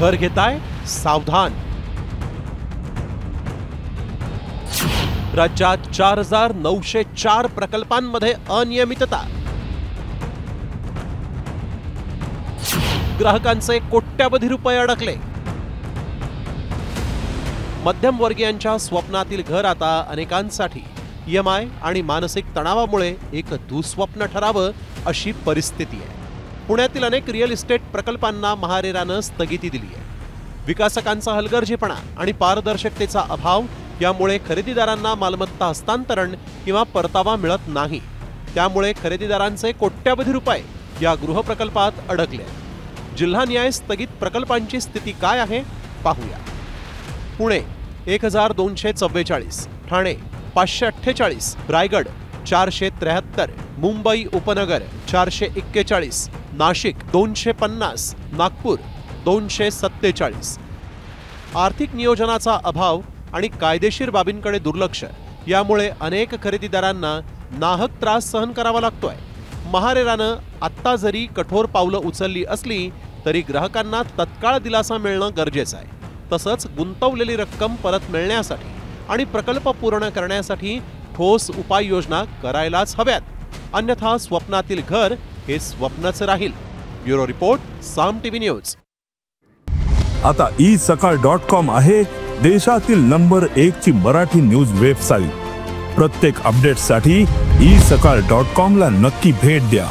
घर घेताय सावधान। राज्यात 4904 प्रकल्पांमध्ये अनियमितता। ग्राहकांचे कोट्यावधी रुपये अडकले। मध्यमवर्गीयांच्या स्वप्नातील घर आता अनेकांसाठी EMI आणि मानसिक तणावामुळे एक दुःस्वप्न ठरावं अशी परिस्थिती आहे। पुण्यातील अनेक रिअल इस्टेट प्रकल्पांना महारेरानं स्थगिती दिली आहे। विकासकांचा हलगर्जीपणा आणि पारदर्शकतेचा अभाव यामुळे खरेदीदारांना मालमत्ता हस्तांतरण किंवा परतावा मिळत नाही। त्यामुळे खरेदीदारांचे कोट्यावधी रुपये या गृहप्रकल्पात अडकले। जिल्हानिहाय स्थगित प्रकल्पांची स्थिती काय आहे पाहूया। पुणे 1244, ठाणे 548, रायगड 473, मुंबई उपनगर 441, नाशिक 250, नागपूर 247। आर्थिक नियोजनाचा अभाव आणि कायदेशीर बाबींकडे दुर्लक्ष यामुळे अनेक खरेदीदारांना नाहक त्रास सहन करावा लागतोय। महारेरानं आत्ता जरी कठोर पावलं उचलली असली तरी ग्राहकांना तत्काळ दिलासा मिळणं गरजेचं आहे। तसंच गुंतवलेली रक्कम परत मिळण्यासाठी आणि प्रकल्प पूर्ण करण्यासाठी ठोस उपाययोजना करायलाच हव्यात, अन्यथा स्वप्नातील घर हे स्वप्नच राहील। ब्युरो रिपोर्ट, साम टीव्ही न्यूज। आता isakal.com आहे देशातील नंबर 1 ची मराठी न्यूज वेबसाईट। प्रत्येक अपडेटसाठी isakal.com ला नक्की भेट द्या।